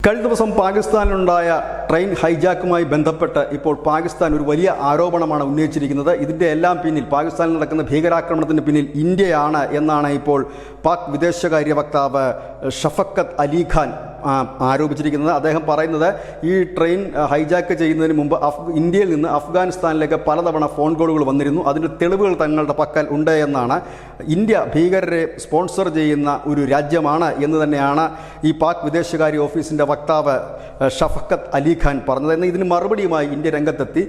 കഴിഞ്ഞ ദിവസം പാകിസ്ഥാനിലുണ്ടായ ട്രെയിൻ ഹൈജാക്കുമായി ബന്ധപ്പെട്ട് ഇപ്പോൾ പാകിസ്ഥാൻ ഒരു വലിയ ആരോപണമാണ് ഉന്നയിച്ചിരിക്കുന്നത്. ഇതിൻ്റെ എല്ലാം പിന്നിൽ പാകിസ്ഥാനിൽ നടക്കുന്ന ഭീകരാക്രമണത്തിന് പിന്നിൽ ഇന്ത്യയാണ് എന്നാണ് ഇപ്പോൾ പാക് വിദേശകാര്യ വക്താവ് ഷഫക്കത്ത് അലി ഖാൻ ആരോപിച്ചിരിക്കുന്നത്. അദ്ദേഹം പറയുന്നത് ഈ ട്രെയിൻ ഹൈജാക്ക് ചെയ്യുന്നതിന് മുമ്പ് ഇന്ത്യയിൽ നിന്ന് അഫ്ഗാനിസ്ഥാനിലേക്ക് പലതവണ ഫോൺ കോളുകൾ വന്നിരുന്നു. അതിൻ്റെ തെളിവുകൾ തങ്ങളുടെ പക്കൽ ഉണ്ട് എന്നാണ്. ഇന്ത്യ ഭീകരരെ സ്പോൺസർ ചെയ്യുന്ന ഒരു രാജ്യമാണ് എന്ന് തന്നെയാണ് ഈ പാക് വിദേശകാര്യ ഓഫീസിൻ്റെ വക്താവ് ഷഫക്കത്ത് അലി ഖാൻ പറഞ്ഞത്. എന്നാൽ ഇതിന് മറുപടിയുമായി ഇന്ത്യ രംഗത്തെത്തി.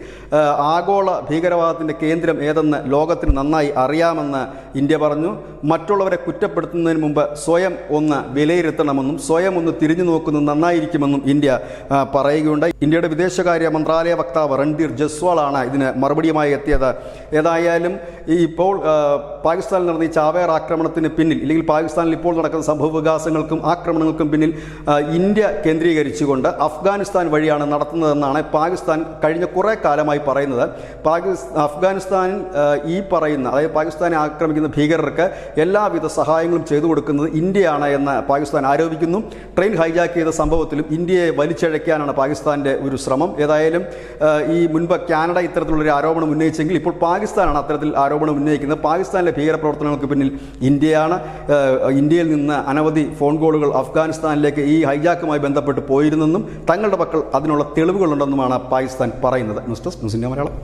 ആഗോള ഭീകരവാദത്തിൻ്റെ കേന്ദ്രം ഏതെന്ന് ലോകത്തിന് നന്നായി അറിയാമെന്ന് ഇന്ത്യ പറഞ്ഞു. മറ്റുള്ളവരെ കുറ്റപ്പെടുത്തുന്നതിന് മുമ്പ് സ്വയം ഒന്ന് വിലയിരുത്തണമെന്നും സ്വയം ഒന്ന് തിരിഞ്ഞു നോക്കുന്നത് നന്നായിരിക്കുമെന്നും ഇന്ത്യ പറയുകയുണ്ടായി. ഇന്ത്യയുടെ വിദേശകാര്യ മന്ത്രാലയ വക്താവ് രൺധീർ ജസ്വാളാണ് ഇതിന് മറുപടിയുമായി എത്തിയത്. ഏതായാലും ഇപ്പോൾ പാകിസ്ഥാനിൽ നടന്ന ഈ ചാവേർ ആക്രമണത്തിന് പിന്നിൽ, ഇല്ലെങ്കിൽ പാകിസ്ഥാനിൽ ഇപ്പോൾ നടക്കുന്ന സംഭവ വികാസങ്ങൾക്കും ആക്രമണങ്ങൾക്കും പിന്നിൽ ഇന്ത്യ കേന്ദ്രീകരിച്ചുകൊണ്ട് അഫ്ഗാനിസ്ഥാൻ വഴിയാണ് നടത്തുന്നതെന്നാണ് പാകിസ്ഥാൻ കഴിഞ്ഞ കുറേ കാലമായി പറയുന്നത്. അഫ്ഗാനിസ്ഥാനിൽ ഈ പറയുന്ന, അതായത് പാകിസ്ഥാനെ ആക്രമിക്കുന്ന ഭീകരർക്ക് എല്ലാവിധ സഹായങ്ങളും ചെയ്തു കൊടുക്കുന്നത് ഇന്ത്യയാണ് എന്ന് പാകിസ്ഥാൻ ആരോപിക്കുന്നു. ട്രെയിൻ ഹൈജാക്ക് ചെയ്ത സംഭവത്തിലും ഇന്ത്യയെ വലിച്ചഴയ്ക്കാനാണ് പാകിസ്ഥാൻ്റെ ഒരു ശ്രമം. ഏതായാലും ഈ മുൻപ് കാനഡ ഇത്തരത്തിലുള്ളൊരു ആരോപണം ഉന്നയിച്ചെങ്കിൽ ഇപ്പോൾ പാകിസ്ഥാനാണ് അത്തരത്തിൽ ആരോപണം ഉന്നയിക്കുന്നത്. പാകിസ്ഥാനിലെ ഭീകരപ്രവർത്തനങ്ങൾക്ക് പിന്നിൽ ഇന്ത്യയാണ്. ഇന്ത്യയിൽ നിന്ന് അനവധി ഫോൺ കോളുകൾ അഫ്ഗാനിസ്ഥാനിലേക്ക് ഈ ഹൈജാക്കുമായി ബന്ധപ്പെട്ട് പോയിരുന്നെന്നും തങ്ങളുടെ പക്കൽ അതിനുള്ള തെളിവുകളുണ്ടെന്നുമാണ് പാകിസ്ഥാൻ പറയുന്നത്. News desk news India Malayalam.